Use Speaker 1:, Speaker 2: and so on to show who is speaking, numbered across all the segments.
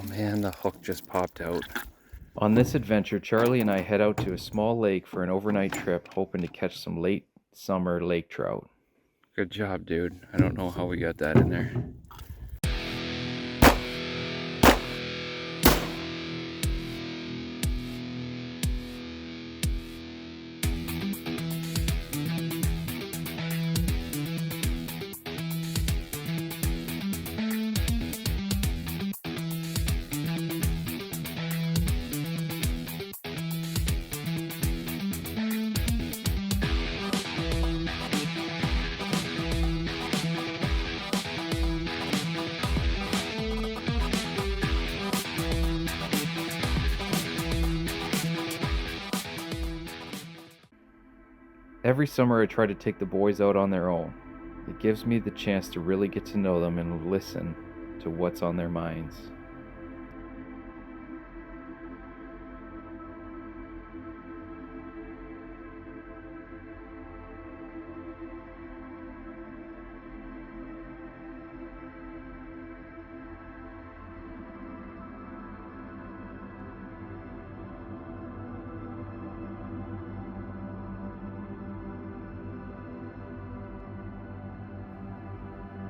Speaker 1: man, the hook just popped out.
Speaker 2: On this adventure, Charlie and I head out to a small lake for an overnight trip, hoping to catch some late summer lake trout.
Speaker 1: Good job, dude. I don't know how we got that in there.
Speaker 2: Every summer I try to take the boys out on their own. It gives me the chance to really get to know them and listen to what's on their minds.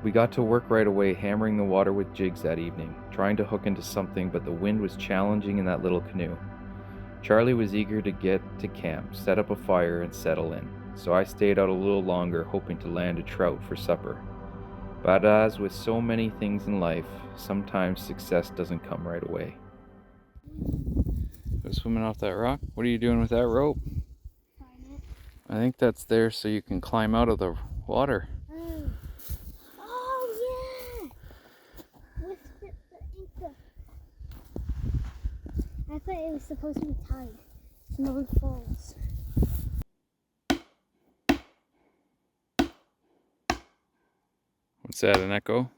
Speaker 2: We got to work right away, hammering the water with jigs that evening, trying to hook into something, but the wind was challenging in that little canoe. Charlie was eager to get to camp, set up a fire, and settle in, so I stayed out a little longer, hoping to land a trout for supper. But as with so many things in life, sometimes success doesn't come right away.
Speaker 1: Go swimming off that rock? What are you doing with that rope? I think that's there so you can climb out of the water.
Speaker 3: I thought it was supposed to be tied, so no one falls.
Speaker 1: What's that, an echo?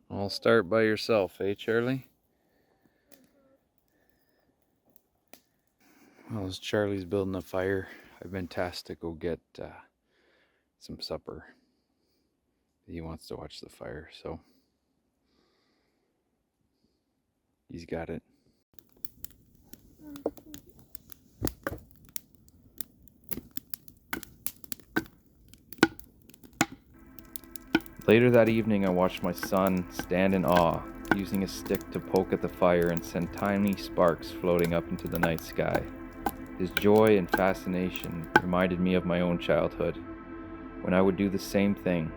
Speaker 1: I'll start by yourself, eh, Charlie? Well, as Charlie's building a fire, I've been tasked to go get some supper. He wants to watch the fire, so he's got it.
Speaker 2: Later that evening, I watched my son stand in awe, using a stick to poke at the fire and send tiny sparks floating up into the night sky. His joy and fascination reminded me of my own childhood, when I would do the same thing,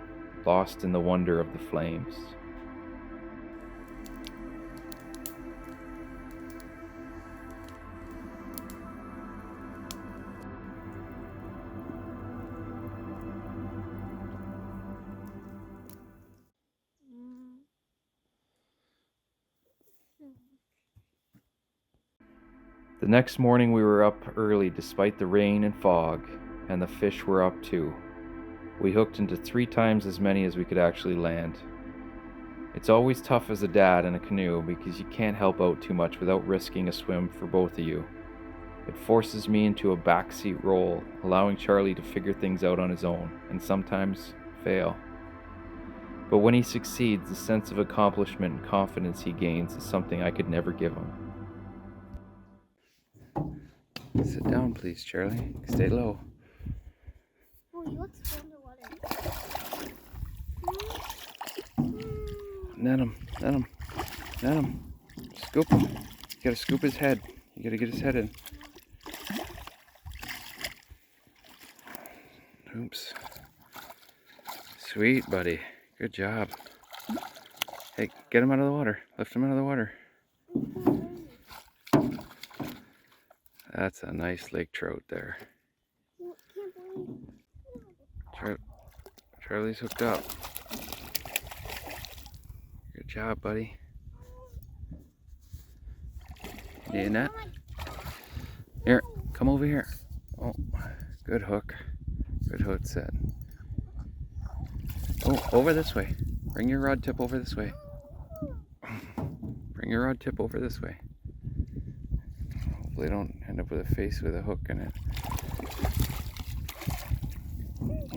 Speaker 2: lost in the wonder of the flames. The next morning we were up early despite the rain and fog, and the fish were up too. We hooked into 3 times as many as we could actually land. It's always tough as a dad in a canoe because you can't help out too much without risking a swim for both of you. It forces me into a backseat role, allowing Charlie to figure things out on his own, and sometimes fail. But when he succeeds, the sense of accomplishment and confidence he gains is something I could never give him.
Speaker 1: Sit down, please, Charlie. Stay low.
Speaker 3: Oh, he looks underwater.
Speaker 1: Net him, net him, net him. Scoop him. You gotta scoop his head. You gotta get his head in. Oops. Sweet, buddy. Good job. Hey, get him out of the water. Lift him out of the water. That's a nice lake trout there. Charlie's hooked up. Good job, buddy. Need a net? Here, come over here. Oh, good hook. Good hook set. Oh, over this way. Bring your rod tip over this way. Bring your rod tip over this way. Hopefully don't end up with a face with a hook in it.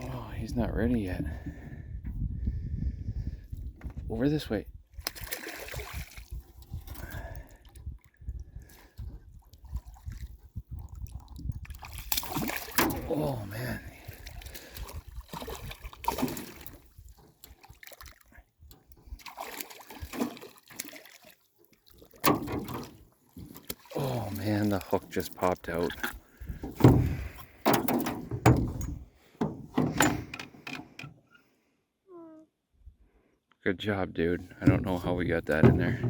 Speaker 1: Oh, he's not ready yet. Over this way. Oh man. Oh man, the hook just popped out. Good job, dude. I don't know how we got that in there.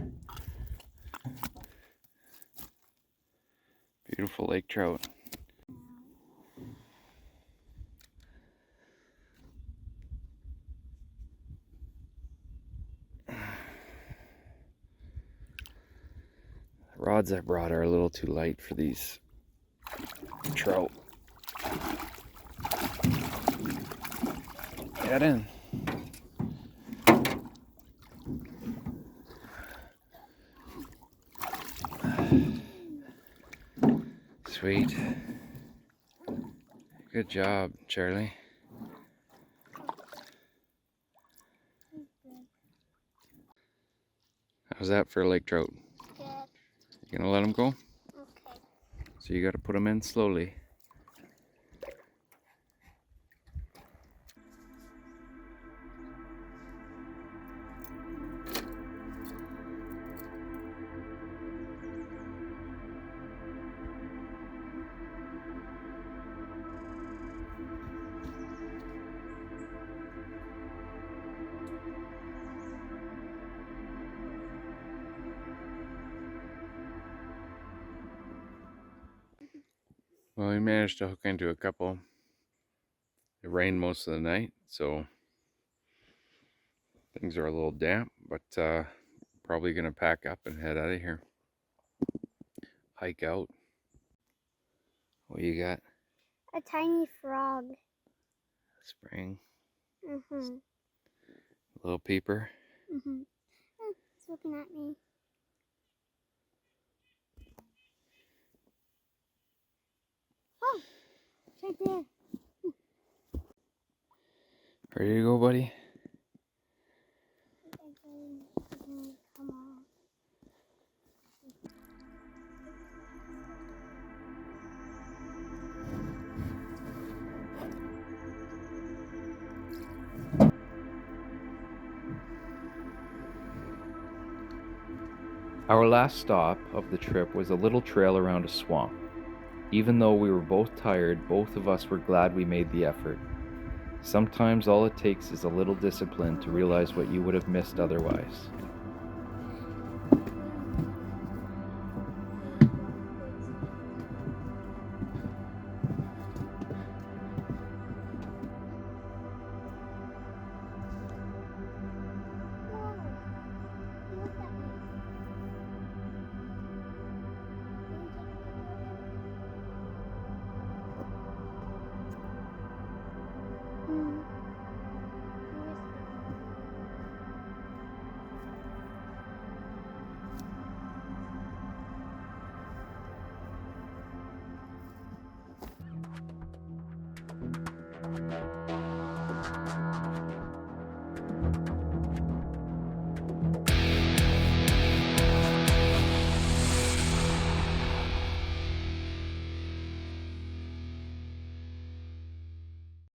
Speaker 1: Beautiful lake trout. The rods I brought are a little too light for these trout. Get in. Sweet. Good job, Charlie. How's that for a lake trout?
Speaker 3: Good.
Speaker 1: You gonna let him go?
Speaker 3: Okay.
Speaker 1: So you gotta put him in slowly. Well, we managed to hook into a couple. It rained most of the night, so things are a little damp, but probably gonna pack up and head out of here. Hike out. What you got?
Speaker 3: A tiny frog.
Speaker 1: Spring.
Speaker 3: Mhm.
Speaker 1: Little peeper.
Speaker 3: Mhm. It's looking at me. Oh, it's right there.
Speaker 1: Ready to go, buddy?
Speaker 3: Come on.
Speaker 2: Our last stop of the trip was a little trail around a swamp. Even though we were both tired, both of us were glad we made the effort. Sometimes all it takes is a little discipline to realize what you would have missed otherwise.